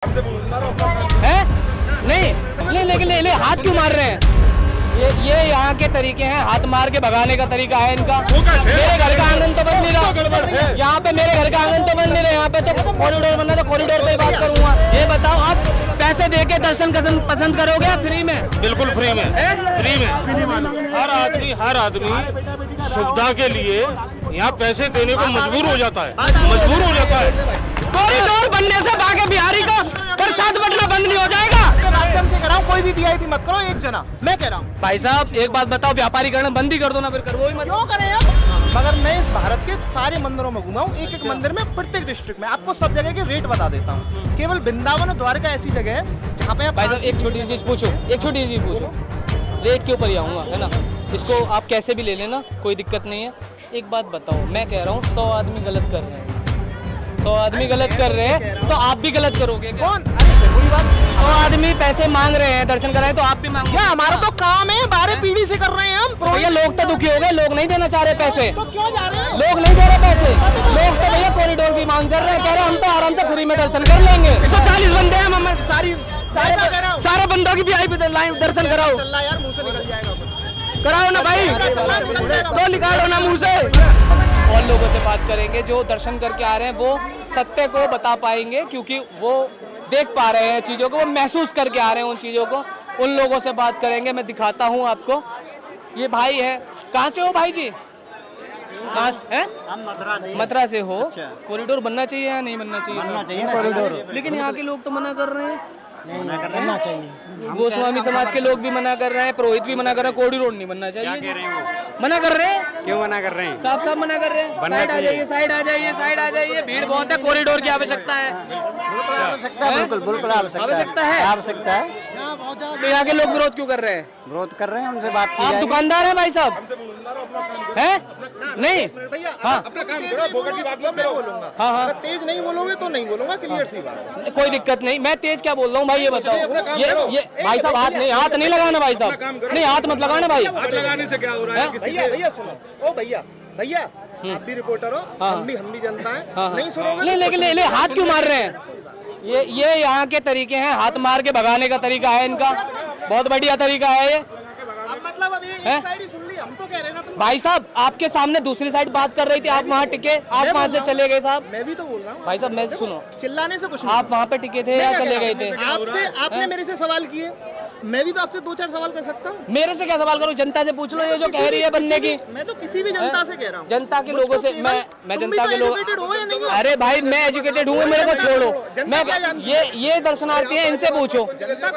है नहीं ले हाथ क्यों मार रहे हैं? ये यहाँ के तरीके हैं, हाथ मार के भगाने का तरीका है इनका। मेरे घर का आंगन तो बन नहीं रहा, यहाँ पे मेरे घर का आंगन तो बन नहीं रहा, यहाँ पे तो कॉरिडोर बनना, तो कॉरिडोर पे बात करूंगा। ये बताओ, आप पैसे देके दर्शन पसंद करोगे या फ्री में? बिल्कुल फ्री में, फ्री में। हर आदमी सुविधा के लिए यहाँ पैसे देने को मजबूर हो जाता है, कॉरिडोर बनने से बाकी बिहारी का प्रसाद बटना बंद नहीं हो जाएगा। माध्यम से कह रहा हूँ, कोई भी वीआईपी मत करो, एक जना मैं कह रहा हूँ। भाई साहब एक बात बताओ, व्यापारीकरण बंद ही कर दो ना, फिर करो ही मत। क्यों करें आप? मगर मैं इस भारत के सारे मंदिरों में घुमा हूँ, एक मंदिर में, प्रत्येक डिस्ट्रिक्ट में आपको सब जगह के रेट बता देता हूँ। केवल वृंदावन और द्वारका ऐसी जगह है जहाँ पे भाई साहब एक छोटी सी चीज पूछो, रेट के ऊपर ही आऊंगा, है ना? इसको आप कैसे भी ले लेना, कोई दिक्कत नहीं है। एक बात बताओ, मैं कह रहा हूँ 100 आदमी गलत कर रहे हैं, 100 आदमी गलत कर रहे हैं, तो आप भी गलत करोगे क्या? कौन? अरे वही बात, 100 आदमी पैसे मांग रहे हैं, दर्शन कराए, तो आप भी मांगो। क्या हमारा तो काम है, 12 पीढ़ी से कर रहे हैं हम। भैया लोग तो दुखी हो गए, लोग नहीं देना चाह रहे पैसे, तो क्यों जा रहे हैं? लोग नहीं दे रहे पैसे, लोग तो भैया कॉरिडोर की मांग कर रहे हैं, कह रहे हैं हम तो आराम से फ्री में दर्शन कर लेंगे। 140 बंदे हैं, हम सारे बंदों की वीआईपी लाइन दर्शन कराओ। यार मुंह से निकल जाएगा, कराओ ना भाई, तो निकालो ना मुंह से। और लोगों से बात करेंगे जो दर्शन करके आ रहे हैं, वो सत्य को बता पाएंगे, क्योंकि वो देख पा रहे हैं चीज़ों को, वो महसूस करके आ रहे हैं उन चीज़ों को। उन लोगों से बात करेंगे, मैं दिखाता हूँ आपको। ये भाई है, कहाँ से हो भाई जी? कहाँ से हैं? मथुरा से हो। कॉरिडोर बनना चाहिए या नहीं बनना चाहिए? कॉरिडोर। लेकिन यहाँ के लोग तो मना कर रहे हैं। बनना चाहिए। गोस्वामी समाज के लोग भी मना कर रहे हैं, पुरोहित भी मना कर रहे हैं, कॉरिडोर नहीं बनना चाहिए। कह रहे हैं मना कर रहे हैं? क्यों मना कर रहे हैं? साफ मना कर रहे हैं। साइड आ जाइए, साइड आ जाइए, साइड आ जाइए, भीड़ बहुत है, कॉरिडोर की आवश्यकता है। बिल्कुल आवश्यकता है। तो यहाँ के लोग विरोध क्यों कर रहे हैं? विरोध कर रहे हैं, उनसे बात की आप जाएगी। दुकानदार हैं भाई साहब? हैं? नहीं, हाँ अपना काम करो, भोगट की बात मत करो। बोलूंगा, हाँ, तेज नहीं बोलोगे तो नहीं बोलूंगा, क्लियर सी बात है। कोई दिक्कत नहीं, मैं तेज क्या बोल रहा हूँ भाई, ये बताओ। ये भाई साहब हाथ नहीं लगाना भाई साहब, नहीं हाथ मत लगाना भाई। हाथ लगाने से क्या हो रहा है? भैया सुनो, ओ भैया आप भी रिपोर्टर हो, हम भी जनता है, नहीं सुनोगे? ले हाथ क्यों मार रहे हैं? ये यहाँ के तरीके हैं, हाथ मार के भगाने का तरीका है इनका, बहुत बढ़िया तरीका है ये। मतलब अभी एक साइड ही सुन ली, हम तो कह रहे हैं ना। भाई साहब आपके सामने दूसरी साइड बात कर रही थी, आप वहाँ टिके, आप वहाँ से चले गए साहब। मैं भी तो बोल रहा हूँ भाई साहब, मैं सुनो, चिल्लाने से कुछ नहीं। आप वहाँ पे टिके थे या चले गए थे? आपने मेरे से सवाल किए, मैं भी तो आपसे 2-4 सवाल कर सकता हूँ। मेरे से क्या सवाल करूँ? जनता से पूछ लो, ये जो कह रही है बनने की। मैं तो किसी भी जनता से कह रहा हूँ, जनता के लोगों से, मैं जनता के लोग। हो या नहीं हो? अरे भाई मैं एजुकेटेड हूँ, मेरे को छोड़ो। मैं ये दर्शनार्थी है, इनसे पूछो।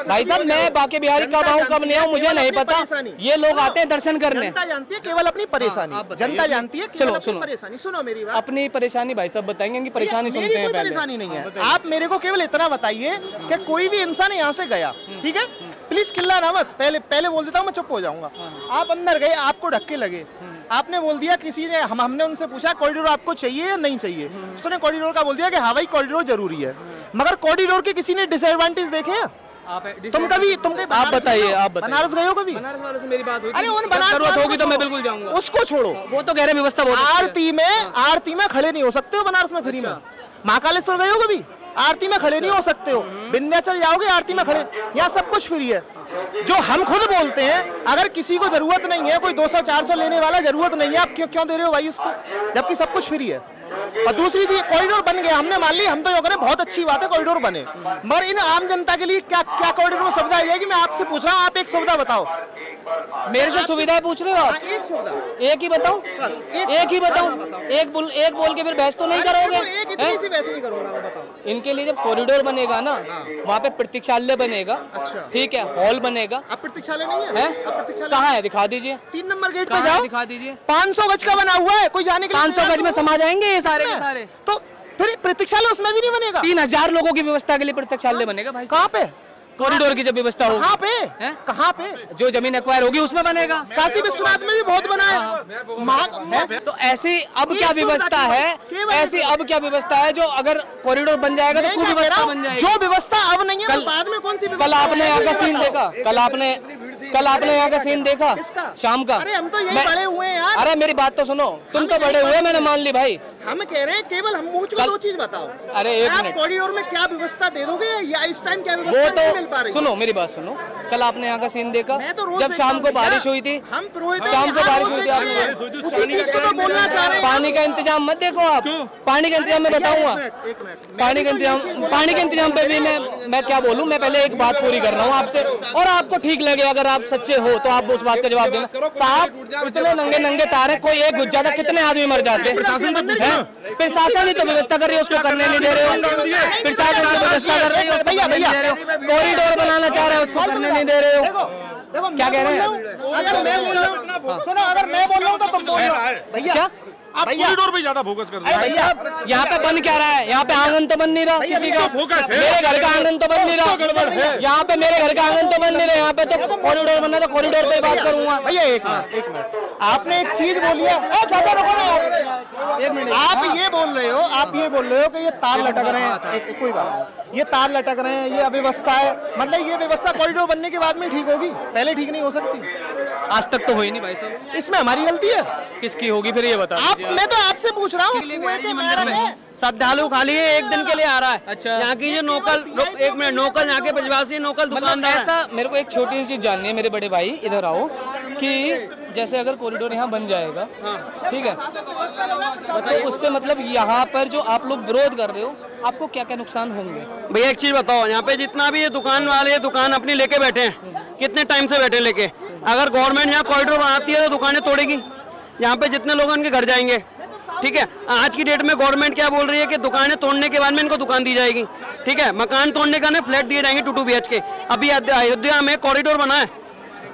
भाई साहब मैं बाकी बिहारी कब आऊँ कब नहीं आऊँ मुझे नहीं पता, ये लोग आते हैं दर्शन करने। जनता जानती है केवल अपनी परेशानी, जनता जानती है। चलो सुनो, परेशानी सुनो मेरी बात। अपनी परेशानी भाई साहब बताएंगे, इनकी परेशानी सुनते हैं कोई परेशानी नहीं है, आप मेरे को केवल इतना बताइए कि कोई भी इंसान यहाँ से गया, ठीक है, प्लीज चिल्ला ना मत, पहले बोल देता हूँ, मैं चुप हो जाऊंगा। आप अंदर गए, आपको धक्के लगे, आपने बोल दिया, किसी ने हमने उनसे पूछा कॉरिडोर आपको चाहिए या नहीं चाहिए, उसने कॉरिडोर का बोल दिया कि हाँ भाई कॉरिडोर जरूरी है। मगर कॉरिडोर के किसी ने डिसएडवांटेज देखे हैं? तुम आप बताइए, बनारस गए हो कभी? बनारस वालों से मेरी बात हुई, अरे उन बनारस जरूरत होगी तो मैं बिल्कुल जाऊंगा। उसको छोड़ो, वो तो कह रहे व्यवस्था बहुत आरती में खड़े नहीं हो सकते हो बनारस में फ्री में। महाकालेश्वर गए हो कभी? आरती में खड़े नहीं हो सकते हो। विंध्याचल जाओगे, आरती में खड़े, यहाँ सब कुछ फ्री है। जो हम खुद बोलते हैं, अगर किसी को जरूरत नहीं है, कोई 200-400 लेने वाला, जरूरत नहीं है, आप क्यों दे रहे हो भाई उसको, जबकि सब कुछ फ्री है। और दूसरी चीज, कॉरिडोर बन गया, हमने मान ली, हम तो ये करें, बहुत अच्छी बात है कॉरिडोर बने, मगर इन आम जनता के लिए क्या कॉरिडोर में सुविधा आई जाएगी? मैं आपसे पूछ रहा हूँ, आप एक सुविधा बताओ। मेरे से सुविधाएं पूछ रहे हो आप? एक सुविधा, एक ही बताऊं, एक बोल के फिर बहस तो नहीं करोगे? एक इतनी सी बहस नहीं करूंगा, मैं बताऊं। इनके लिए जब कॉरिडोर बनेगा ना, वहाँ पे प्रतीक्षालय बनेगा, ठीक है, हॉल बनेगा। अब प्रतीक्षालय नहीं है? कहाँ है? दिखा दीजिए, 3 नंबर गेट पे जाओ, दिखा दीजिए। 500 गज का बना हुआ है, कोई जाने के लिए 500 गज में समा जाएंगे ये सारे के सारे? तो फिर प्रतीक्षालय उसमें भी नहीं बनेगा? 3000 लोगों की व्यवस्था के लिए प्रतीक्षालय बनेगा भाई। कहाँ पे? कॉरिडोर की जब व्यवस्था होगी, कहाँ पे? जो जमीन एक्वायर होगी उसमें बनेगा। काशी विश्वनाथ में भी बहुत बना है। तो ऐसी अब क्या व्यवस्था है? ऐसी अब क्या व्यवस्था है जो अगर कॉरिडोर बन जाएगा तो कुव्यवस्था बन जाएगी? जो व्यवस्था अब नहीं है, बाद में कौन सी? कल आपने यहाँ का सीन देखा, कल आपने यहाँ का सीन देखा शाम का? अरे हम तो यही बड़े हुए हैं यार। अरे मेरी बात तो सुनो, तुम तो बड़े हुए, मैंने मान ली भाई। हम कह रहे हैं केवल हम मुझको दो चीज बताओ। अरे एक मिनट, कॉरिडोर में क्या व्यवस्था दे दोगे या इस टाइम क्या व्यवस्था नहीं मिल पा रही? सुनो मेरी बात सुनो, कल आपने यहाँ का सीन देखा तो जब शाम को बारिश हुई थी? हम शाम को बारिश हुई थी, उसी चीज को तो बोलना चाह रहे हैं। पानी का इंतजाम मत देखो आप, पानी का इंतजाम मैं बताऊंगा। पानी के इंतजाम पे भी मैं क्या बोलूं, मैं पहले एक बात पूरी कर रहा हूं आपसे, और आपको ठीक लगे अगर आप सच्चे हो तो आप उस बात का जवाब देना। साहब इतने नंगे नंगे तार है, कोई एक घुस जाता कितने आदमी मर जाते हैं। प्रशासन ही तो व्यवस्था कर रही है, उसको करने नहीं दे रहे हो। प्रशासन की व्यवस्था कर रही है, उसको करने नहीं दे रहे हो। कॉरिडोर बनाना चाह रहे हो, उसको करने नहीं दे रहे हो। क्या कह रहे हैं? अगर मैं बोल रहा हूँ, सुनो, अगर मैं बोल रहा हूँ तो तुम बोल रहे हो। भैया आप कॉरिडोर पे ज्यादा फोकस कर रहे हैं। भैया यहाँ पे बन क्या रहा है? यहाँ पे आंगन तो बन नहीं रहा किसी का, मेरे घर का आंगन तो बन नहीं रहा। यहाँ पे मेरे घर का आंगन तो बन नहीं रहा, यहाँ पे तो कॉरिडोर बनना, तो कॉरिडोर पे बात करूंगा। भैया एक मिनट, आपने एक चीज बोली है, आप ये बोल रहे हो कि ये तार लटक रहे हैं। कोई बात नहीं, ये तार लटक रहे हैं, ये अव्यवस्था है, मतलब ये व्यवस्था कॉरिडोर बनने के बाद में ठीक होगी, पहले ठीक नहीं हो सकती। आज तक तो हुई नहीं भाई साहब, इसमें हमारी गलती है। किसकी होगी फिर ये बता आप, मैं तो आपसे पूछ रहा हूँ। श्रद्धालु खाली है, एक दिन के लिए आ रहा है। अच्छा, यहाँ की जो नोकल, एक मिनट, नोकल यहाँ के ब्रजवासी नोकल दुकानदार। ऐसा मेरे को एक छोटी सी चीज जाननी है मेरे बड़े भाई, इधर आओ, कि जैसे अगर कॉरिडोर यहाँ बन जाएगा, ठीक है, तो उससे मतलब यहाँ पर जो आप लोग विरोध कर रहे हो, आपको क्या क्या नुकसान होंगे? भैया एक चीज बताओ, यहाँ पे जितना भी ये दुकान वाले दुकान अपनी लेके बैठे हैं, कितने टाइम से बैठे लेके, अगर गवर्नमेंट यहाँ कॉरिडोर बनाती है तो दुकानें तोड़ेगी, यहाँ पे जितने लोग उनके घर जाएंगे। ठीक है, आज की डेट में गवर्नमेंट क्या बोल रही है कि दुकानें तोड़ने के बाद में इनको दुकान दी जाएगी। ठीक है, मकान तोड़ने का ना फ्लैट दिए जाएंगे 2 BHK। अभी अयोध्या में कॉरिडोर बना है,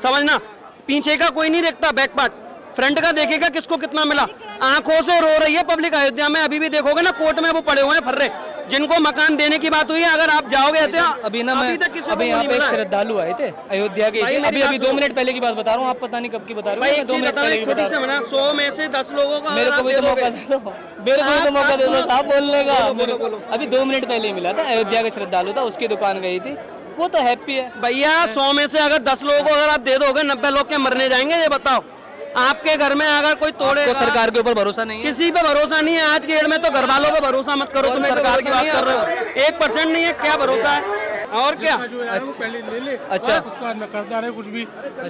समझना, पीछे का कोई नहीं देखता, बैक पार्ट, फ्रंट का देखेगा किसको कितना मिला। आंखों से रो रही है पब्लिक अयोध्या में, अभी भी देखोगे ना कोर्ट में वो पड़े हुए हैं फर्रे, जिनको मकान देने की बात हुई है। अगर आप जाओगे अभी ना, मैं अभी यहाँ पे एक श्रद्धालु आए थे अयोध्या के, अभी 2 मिनट पहले की बात बता रहा हूँ, आप पता नहीं कब की बता रहे हो। 2 मिनट पहले की बता रहा हूँ। 100 में से 10 लोगों का मेरे को भी तो मौका दे दो, मेरे को भी तो मौका दे दो साहब बोलने का। अभी 2 मिनट पहले ही मिला था, अयोध्या का श्रद्धालु था, उसकी दुकान गई थी, वो तो हैप्पी है। भैया 100 में से अगर 10 लोगों को अगर आप दे दोगे, 90 लोग के मरने जाएंगे। ये बताओ, आपके घर में अगर कोई तोड़े, तो सरकार के ऊपर भरोसा नहीं है, किसी पे भरोसा नहीं है। आज की डेट में तो घर वालों पे भरोसा मत करो, तुम सरकार की बात कर रहे हो, 1% नहीं है, क्या भरोसा है और क्या। अच्छा, उसके बाद मैं करता रहे कुछ भी।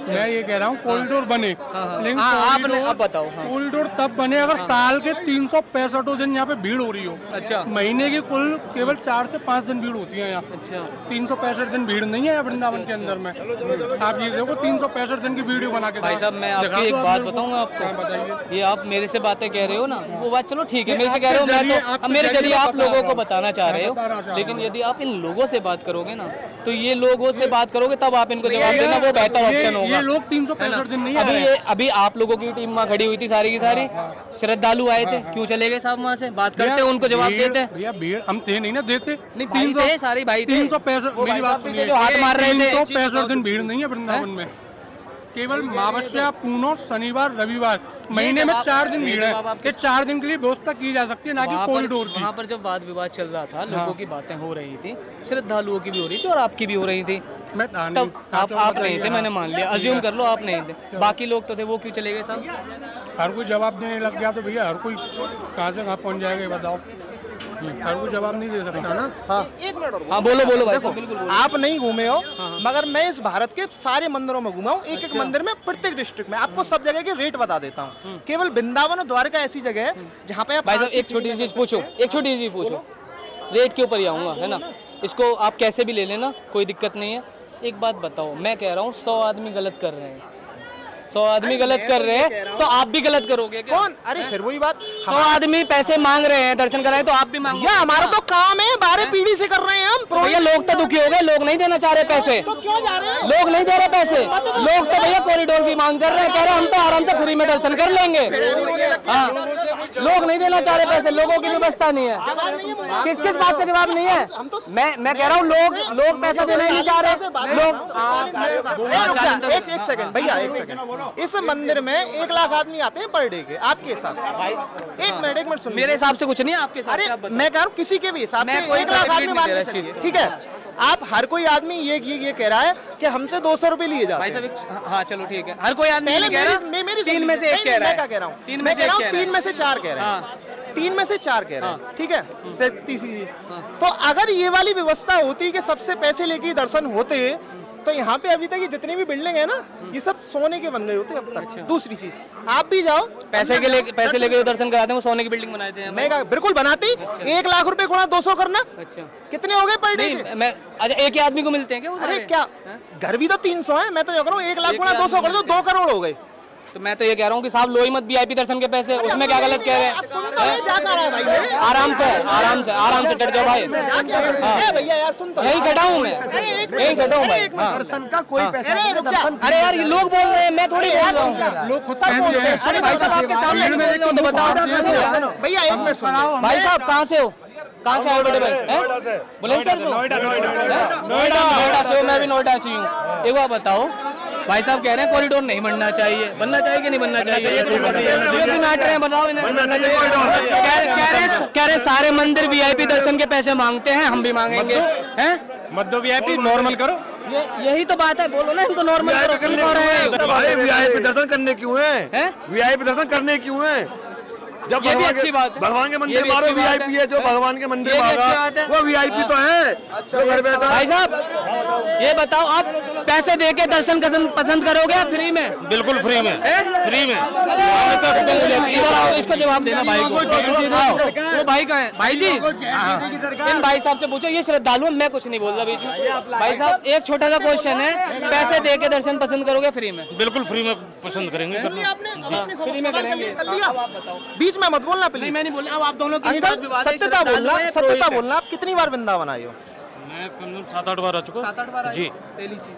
मैं ये कह रहा हूँ कॉरिडोर बने, लेकिन आपने अब बताओ, कॉरिडोर तब बने अगर साल के 365 दिन यहाँ पे भीड़ हो रही हो। अच्छा, महीने की कुल केवल 4 से 5 दिन भीड़ होती है यहाँ। अच्छा, 365 दिन भीड़ नहीं है वृंदावन के अंदर में। आप ये देखो 365 दिन की वीडियो बना के। भाई साहब मैं आपकी एक बात बताऊंगा आपको, ये आप मेरे से बातें कह रहे हो ना, वो बात चलो ठीक है, मेरे से कह रहे हो, मैं तो मेरे जरिए आप लोगों को बताना चाह रहे हो, लेकिन यदि आप इन लोगों से बात करोगे ना, तो ये लोगों से बात करोगे तब आप इनको जवाब देना, वो बेहतर ऑप्शन होगा। ये लोग 365 दिन नहीं आ रहे हैं। अभी आप लोगों की टीम वहाँ खड़ी हुई थी, सारी की सारी श्रद्धालु आए थे, क्यों चले गए साहब वहाँ से? बात करते उनको जवाब देते। भैया भीड़ हम थे नहीं ना, देते 300 सारी भाई 365, मेरी बात सुनिए, जो हाथ मार रहे थे, 365 दिन भीड़ नहीं है वृंदावन में। केवल अमावस्या, पूर्णिमा, शनिवार, रविवार, महीने में 4 दिन भीड़ है। ये 4 दिन के लिए व्यवस्था की जा सकती है, ना कि कॉरिडोर की। वहाँ पर जब वाद विवाद चल रहा था, लोगों की बातें हो रही थी, श्रद्धालुओं की भी हो रही थी और आपकी भी हो रही थी, तब आप नहीं थे, मैंने मान लिया, अज्यूम कर लो आप नहीं थे, बाकी लोग तो थे, वो क्यों चले गए साहब? हर कोई जवाब देने लग गया तो भैया हर कोई कहाँ से कहाँ पहुँच जाएगा, ये बताओ। हर कोई जवाब नहीं दे सकता ना। हाँ, एक मिनट और हाँ, बोलो बोलो भाई, बिल्कुल। आप नहीं घूमे हो, मगर मैं इस भारत के सारे मंदिरों में घूमा हूँ, एक मंदिर में, प्रत्येक डिस्ट्रिक्ट में। आपको सब जगह के रेट बता देता हूँ। केवल वृंदावन और द्वारका ऐसी जगह है जहाँ पे भाई साहब एक छोटी सी चीज पूछो, एक छोटी सी पूछो, रेट के ऊपर ही आऊँगा, है ना, इसको आप कैसे भी ले लेना, कोई दिक्कत नहीं है। एक बात बताओ, मैं कह रहा हूँ 100 आदमी गलत कर रहे हैं, 100 आदमी गलत कर रहे हैं, तो आप भी गलत करोगे क्या? कौन? अरे फिर वही बात, 100 आदमी पैसे मांग रहे हैं दर्शन कराए, तो आप भी मांगो। या हमारा तो काम है, 12 पीढ़ी से कर रहे हैं हम। भैया लोग तो दुखी हो गए, लोग नहीं देना चाह रहे पैसे, तो क्यों जा रहे हैं? लोग नहीं दे रहे पैसे, लोग तो भैया कॉरिडोर की मांग कर रहे हैं, कह रहे हैं हम तो आराम से फ्री में दर्शन कर लेंगे। हाँ, लोग नहीं देना चाह रहे पैसे, लोगों की व्यवस्था नहीं है। किस किस बात का जवाब नहीं है? मैं कह रहा हूँ लोग पैसा देना नहीं चाह रहे लोग। एक सेकंड भैया, एक सेकंड। इस मंदिर में 1 लाख आदमी आते हैं पर डे के, आपके हिसाब से? एक मिनट सुन, मेरे हिसाब से कुछ नहीं है, आपके हिसाब से आप बताओ। मैं कह रहा हूँ किसी के भी हिसाब से 1 लाख आदमी मान के चलिए, ठीक है। आप हर कोई आदमी ये कह रहा है कि हमसे 200 रुपए लिए जाते भाई हैं। साहब हाँ चलो ठीक है, हर कोई आदमी पहले नहीं कह रहा, मेरी 3 में से 1 कह रहा है। मैं क्या कह रहा हूँ, 3 में मैं से कह रहा 1 हूँ 3 में से 4 कह रहे हैं, 3 में से 4 कह रहे हैं, ठीक है। तीसरी चीज, तो अगर ये वाली व्यवस्था होती कि सबसे पैसे लेके दर्शन होते तो यहाँ पे अभी तक ये जितनी भी बिल्डिंग है ना, ये सब सोने के बन गए होते अब तक। दूसरी चीज, आप भी जाओ, पैसे लेके जो दर्शन कराते हैं वो सोने की बिल्डिंग बनाते हैं। मैं बिल्कुल बनाती। 1 लाख रुपए गुणा 200 करना, अच्छा कितने हो गए पर डे के? मैं अच्छा एक ही आदमी को मिलते हैं क्या वो अरे सारे? क्या घर भी तो 300 है, मैं तो ये कह रहा हूँ 1 लाख गुणा 200 कर दो, 2 करोड़ हो गए। तो मैं तो ये कह रहा हूँ कि साहब लो ही मत VIP दर्शन के पैसे, उसमें क्या गलत कह रहे हैं? आराम से डट जाओ भाई। भैया यार सुन तो, यही खड़ा हूँ मैं, यही खड़ा हूँ भाई। दर्शन का कोई पैसा नहीं है, दर्शन अरे यार ये लोग बोल रहे हैं, मैं थोड़ी बोल रहा हूँ। लोग खुद सब बोलते हैं। अरे भाई साहब आपके सामने से बोल रहे हो तो बताओ। भैया 1 मिनट सुनो। भाई साहब कहाँ से हो, कहाँ से आए बड़े भाई? बुलंदशहर से? नोएडा से हो, मैं भी नोएडा से हूँ। एक बार बताओ, भाई साहब कह रहे हैं कॉरिडोर नहीं बनना चाहिए, बनना चाहिए कि नहीं बनना चाहिए? क्यों नाट रहे हैं बताओ इन्हें। कह रहे सारे मंदिर VIP दर्शन के पैसे मांगते हैं, हम भी मांगेंगे हैं? मत दो VIP, नॉर्मल करो। यही तो बात है, बोलो ना इनको नॉर्मल करो, सुन पा रहे हैं। भाई VIP दर्शन करने क्यों है? VIP दर्शन करने क्यों है? जब ये भी अच्छी बात है, भगवान के मंदिर मारो VIP है, जो भगवान के मंदिर मारा वो VIP तो है। अच्छा घर बैठा। भाई साहब ये बताओ, आप पैसे दे के दर्शन पसंद करोगे या फ्री में? बिल्कुल फ्री में, फ्री में। इधर आओ, इसको जवाब देना भाई को। वो भाई का है भाई जी, इन भाई साहब से पूछो, ये श्रद्धालु है, मैं कुछ नहीं बोल रहा बीच में। भाई साहब एक छोटा सा क्वेश्चन है, पैसे दे के दर्शन पसंद करोगे फ्री में? बिल्कुल फ्री में पसंद करेंगे। फ्री में करेंगे। बीच में मत बोलना प्लीज। मैं नहीं बोल, अब आप दोनों की ही बात अंकल विवाद है, सत्यता बोलना, श्रद्धालु है, सत्यता पुरोहित है। बोलना। आप कितनी बार वृंदावन आए हो? मैं कम 7-8 बार आ चुका। 7-8 बार आए जी। पहली चीज,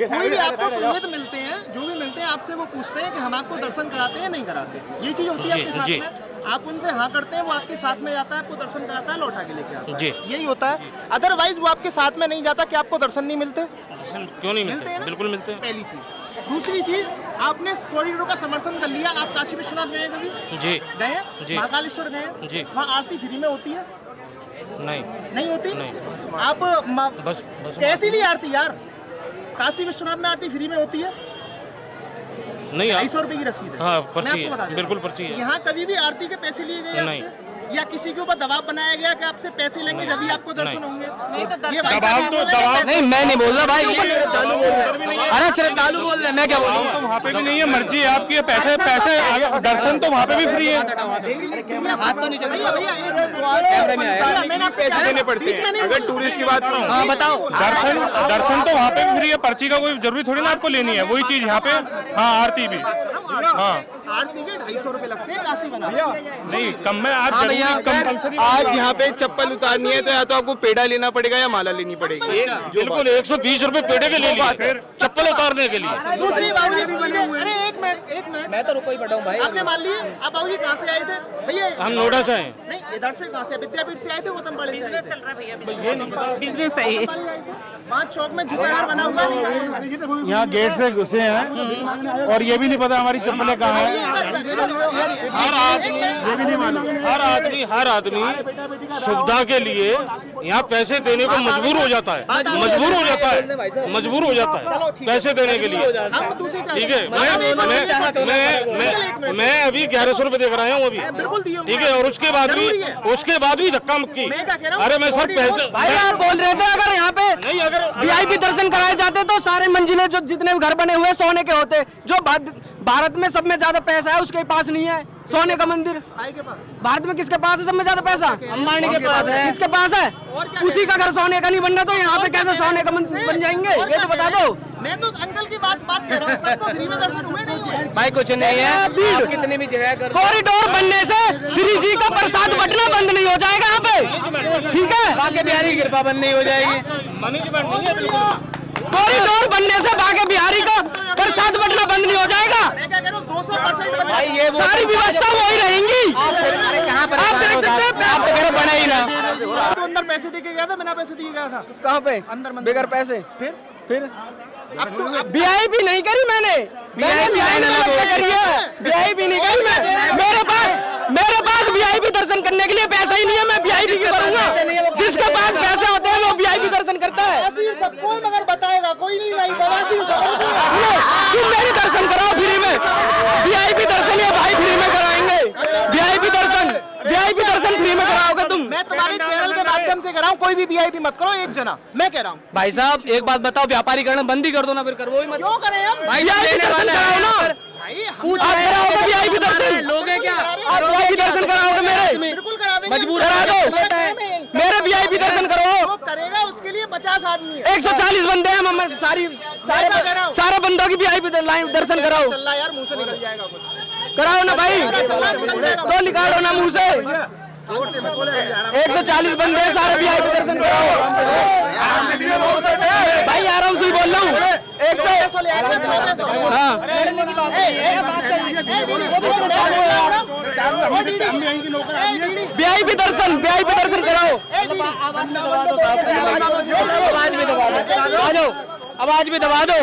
कोई भी आपको पुरोहित मिलते हैं, जो भी मिलते हैं, आपसे वो पूछते हैं कि हम आपको दर्शन कराते हैं नहीं कराते। ये चीज होती है आपके साथ में, आप उनसे हाँ करते हैं, वो आपके साथ में जाता है, आपको दर्शन कराता है, लौटा के लेके आता है, यही होता है। अदरवाइज वो आपके साथ में नहीं जाता, कि आपको दर्शन नहीं मिलते? दर्शन क्यों नहीं मिलते? बिल्कुल मिलते हैं। पहली चीज। दूसरी चीज, आपने कॉरिडोर का समर्थन कर लिया, आप काशी विश्वनाथ गए कभी? जी गए? जी। महाकालेश्वर गए? जी। वहाँ आरती फ्री में होती है? नहीं होती? नहीं। आप बस कैसी भी आरती यार, काशी विश्वनाथ में आरती फ्री में होती है? नहीं। 250 रुपए की रसीद है। हाँ, मैं पर्ची आपको है, बता देता हूं। बिल्कुल पर्ची है। यहाँ कभी भी आरती के पैसे लिए गए नहीं। आपसे? या किसी के ऊपर दबाव बनाया गया कि आपसे पैसे लेंगे जब आपको दर्शन होंगे? ये भाई दबाव साहब तो बोल रहे हैं, नहीं मैं नहीं बोल रहा भाई, श्रद्धालु बोल रहे हैं। अरे श्रद्धालु बोल रहे हैं, मैं क्या बोल रहा हूँ? वहाँ पे भी नहीं है, मर्जी है आपकी। पैसे दर्शन तो वहाँ पे भी फ्री है। हाथ तो नहीं चल भैया, भैया, कैमरे में आया। मैंने आपसे पैसे कहा, देने पड़ते बीच में हैं। नहीं अगर बोल- टूरिस्ट की बात सुनो, हाँ बताओ। दर्शन तो वहाँ पे भी फ्री है, पर्ची का कोई जरूरी थोड़ी ना आपको लेनी है। वही चीज यहाँ पे। हाँ आरती भी। हाँ आरती के 250 रुपए लगते हैं काशी बना। नहीं कम में आज कंपल्सरी। आज यहाँ पे चप्पल उतारनी है तो या तो आपको पेड़ा लेना पड़ेगा या माला लेनी पड़ेगी। बिल्कुल 120 रुपए पेड़े के ले लिए, फिर चप्पल उतारने के लिए। दूसरी बाबूजी, अरे एक मिनट, मैं तो रुको ही पड़ा हूँ भाई। आपने मान लिए, आप बाबूजी कहाँ से आए थे भैया? हम नोएडा से आए। नहीं, इधर से कहाँ से? विद्यापीठ से आए थे, गौतमपाड़ी से आए थे? बिजनेस सही है। वहाँ चौक में जूता हार बना हुआ है। यहाँ गेट से घुसे हैं और ये भी नहीं पता हमारी चप्पलें कहाँ हैं। हर आदमी सुविधा के लिए यहाँ पैसे देने को मजबूर हो जाता है, मजबूर हो जाता है पैसे देने के लिए। ठीक है, मैं अभी 1100 रुपए देकर आया हूँ अभी। ठीक है, और उसके बाद भी धक्का मुक्की। अरे मैं सर पैसे भाई आप बोल रहे थे अगर यहाँ पे नहीं, अगर VIP दर्शन कराए जाते तो सारे मंजिले जो जितने भी घर बने हुए सोने के होते। जो भारत में सब में ज्यादा पैसा है उसके पास नहीं है सोने का मंदिर। भारत में किसके पास है सब में ज्यादा पैसा? अंबानी के पास है। किसके पास है? उसी का घर सोने का नहीं बन रहा, तो यहाँ पे कैसे सोने का मंदिर बन जाएंगे? ये तो बता दो। मैं तो अंकल की बात कर रहा हूँ, सबको फ्री में दर्शन हुए नहीं हुए? भाई कुछ नहीं है, भीड़ कितनी भी जगह कर। कॉरिडोर बनने से श्री जी का प्रसाद बटना बंद नहीं हो जाएगा यहाँ पे, ठीक है? बाके बिहारी की कृपा बंद नहीं हो जाएगी। मैनेजमेंट नहीं है बिल्कुल। कॉरिडोर बनने से बाके बिहारी का प्रसाद बटना बंद नहीं हो जाएगा। मैं क्या कह रहा हूँ, 200% भाई ये वो सारी व्यवस्था वही रहेंगी। अरे कहाँ पर आप देख सकते हैं, आप तो मेरा बना ही ना। तो अंदर पैसे दे के गया था, बिना पैसे दिए गया था? कहाँ पे? अंदर मंदिर बगैर पैसे। फिर अब तो VIP नहीं करी मैंने, VIP करी है, VIP नहीं करी मैं। मेरे पास VIP दर्शन करने के लिए पैसा ही नहीं है, मैं VIP क्यों करूंगा? जिसके पास पैसे होते हैं वो VIP दर्शन करता है। कोई मगर बताएगा कोई नहीं भाई। तुम मेरे दर्शन कराओ फ्री में, वीआईपी दर्शन ये भाई फ्री में कराएंगे। वीआईपी दर्शन फ्री में कराओगे तुम। मैं तुम्हारे चैनल के माध्यम से कराऊं, कोई भी वीआईपी मत करो एक जना, मैं कह रहा हूँ। भाई साहब एक बात बताओ, व्यापारी करना बंद ही कर दो ना, फिर करवो ही मत। क्यों करें हम भाई दर्शन कराओ ना, आप कराओगे वीआईपी दर्शन, लोग हैं क्या? आप वीआईपी दर्शन कराओगे मेरे, बिल्कुल करा देंगे, मजबूर करा दो मेरे वीआईपी दर्शन करवाओ। जो करेगा उसके लिए 50 आदमी है, 140 बंदे हैं, मैं सारे बंदों की वीआईपी दर्शन कराओ। चल यार मुंह से निकल जाएगा कुछ, कराओ ना भाई, तो निकालो ना मुंह से। 140 बंदे हैं, सारे वीआईपी दर्शन कराओ भाई। आराम से ही बोल रहा हूँ। 100 वीआईपी दर्शन कराओ। आवाज भी दबा दो, आवाज भी दबा दो।